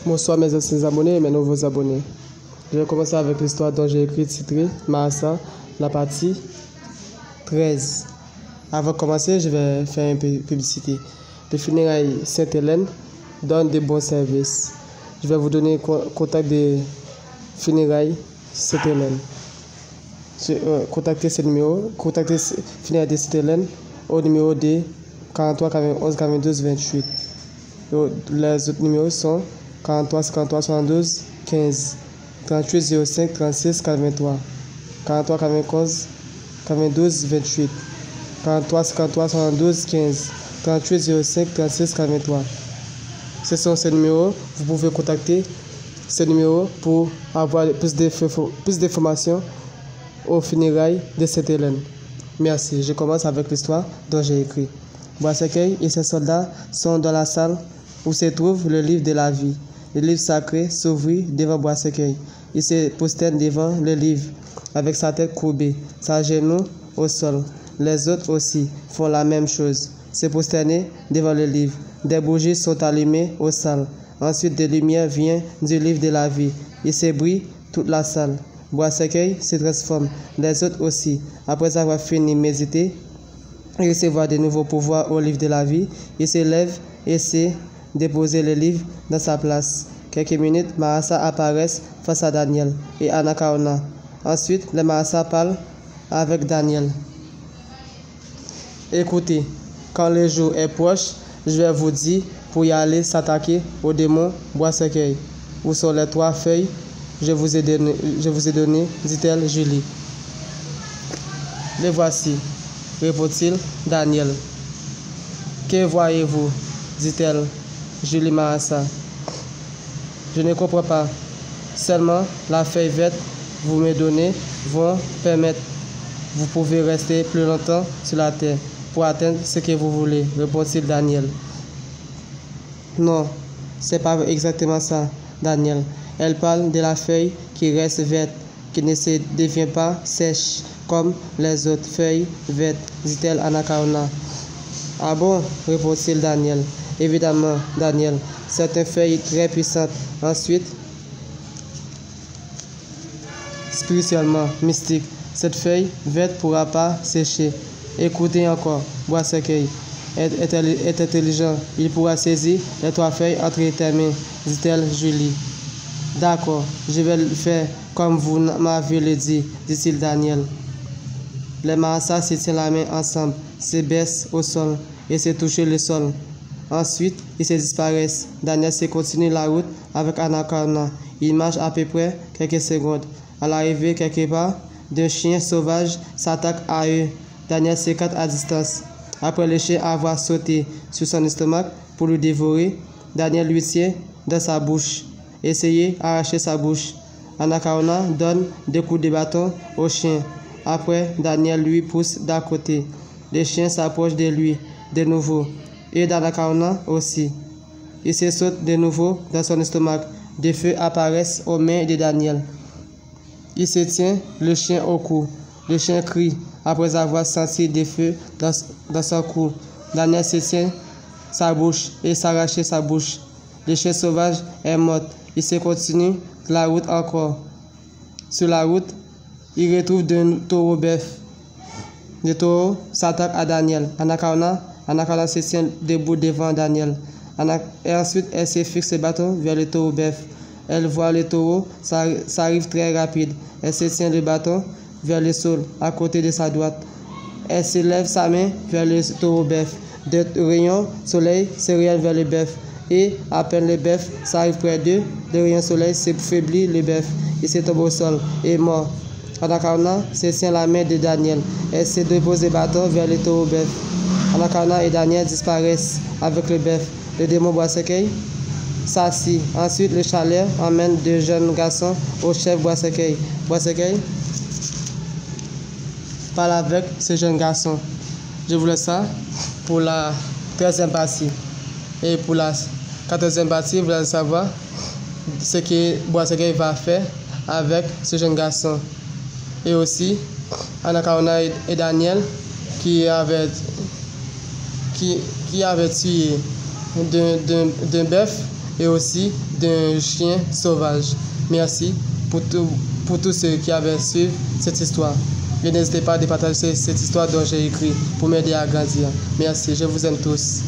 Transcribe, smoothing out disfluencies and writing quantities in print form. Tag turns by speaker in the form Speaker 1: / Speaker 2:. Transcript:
Speaker 1: Bonsoir mes anciens abonnés et mes nouveaux abonnés. Je vais commencer avec l'histoire dont j'ai écrit titrée Marassa, la partie 13. Avant de commencer, je vais faire une publicité. Les funérailles Sainte-Hélène donnent de bons services. Je vais vous donner le contact des funérailles Sainte-Hélène. Contactez ce numéro, contactez funérailles de Sainte-Hélène au numéro de 43 91 92 28. Les autres numéros sont 43 53 72 15 38 05 36 83 43 91 92 28 43 53 72 15 38 05 36 83. Ce sont ces numéros. Vous pouvez contacter ces numéros pour avoir plus d'informations aux funérailles de Sainte-Hélène. Merci. Je commence avec l'histoire dont j'ai écrit. Bois-Cercueil et ses soldats sont dans la salle où se trouve le livre de la vie. Le livre sacré s'ouvrit devant Bois-Cercueil. Il se prosterne devant le livre avec sa tête courbée, sa genou au sol. Les autres aussi font la même chose, se prosterner devant le livre. Des bougies sont allumées aux salles. Ensuite, des lumières viennent du livre de la vie. Il se brille toute la salle. Bois-Cercueil se transforme. Les autres aussi, après avoir fini de méditer et recevoir de nouveaux pouvoirs au livre de la vie, ils se lèvent et se déposer le livre dans sa place. Quelques minutes, Marassa apparaît face à Daniel et Anacaona. Ensuite, les Marassa parlent avec Daniel. Écoutez, quand le jour est proche, je vais vous dire pour y aller s'attaquer au démon Bois-Cercueil. Où sont les 3 feuilles? Je vous ai donné, dit-elle Julie. Les voici, répond-il Daniel. Que voyez-vous? Dit-elle Julie Marassa. Je ne comprends pas. Seulement la feuille verte que vous me donnez vont permettre. Vous pouvez rester plus longtemps sur la terre pour atteindre ce que vous voulez, répond-il Daniel. Non, c'est pas exactement ça, Daniel. Elle parle de la feuille qui reste verte, qui ne se devient pas sèche comme les autres feuilles vertes, dit-elle Anacaona. Ah bon, répond-il Daniel. Évidemment, Daniel, c'est une feuille très puissante. Ensuite, spirituellement, mystique, cette feuille verte ne pourra pas sécher. Écoutez encore, Bois-Cercueil est intelligent. Il pourra saisir les 3 feuilles entre tes mains, dit-elle Julie. D'accord, je vais le faire comme vous m'avez dit, dit-il Daniel. Les Marassa se tiennent la main ensemble, se baissent au sol et se touchent le sol. Ensuite, ils se disparaissent. Daniel se continue la route avec Anacaona. Il marche à peu près quelques secondes. À l'arrivée quelque part, d'un chien sauvage s'attaque à eux. Daniel s'écarte à distance. Après le chien avoir sauté sur son estomac pour le dévorer, Daniel lui tient dans sa bouche. Essayez d'arracher sa bouche. Anacaona donne 2 coups de bâton au chien. Après, Daniel lui pousse d'à côté. Le chien s'approche de lui de nouveau. Et d'Anacaona aussi. Il se saute de nouveau dans son estomac. Des feux apparaissent aux mains de Daniel. Il se tient le chien au cou. Le chien crie après avoir senti des feux dans son cou. Daniel se tient sa bouche et s'arrache sa bouche. Le chien sauvage est mort. Il se continue la route encore. Sur la route, il retrouve 2 taureaux bœufs. Le taureau s'attaque à Daniel. Anacaona se tient debout devant Daniel. Et ensuite, elle se fixe le bâton vers le taureau bœuf. Elle voit le taureau, ça arrive très rapide. Elle se tient le bâton vers le sol, à côté de sa droite. Elle se lève sa main vers le taureau bœuf. Des rayons soleil se rayonnent vers le bœuf. Et à peine le bœuf s'arrive près d'eux, le rayon soleil s'affaiblit le bœuf. Il se tombe au sol et est mort. Anacaona se tient la main de Daniel. Elle se dépose le bâton vers le taureau bœuf. Anacaona et Daniel disparaissent avec le bœuf. Le démon Bois-Cercueil s'assit. Ensuite, le chalet emmène 2 jeunes garçons au chef Bois-Cercueil. Bois-Cercueil parle avec ce jeune garçon. Je vous laisse ça pour la 13e partie. Et pour la 14e partie, vous allez savoir ce que Bois-Cercueil va faire avec ce jeune garçon. Et aussi, Anacaona et Daniel qui avaient tué d'un bœuf et aussi d'un chien sauvage. Merci pour tous ceux qui avaient suivi cette histoire. Et n'hésitez pas à partager cette histoire dont j'ai écrit pour m'aider à grandir. Merci, je vous aime tous.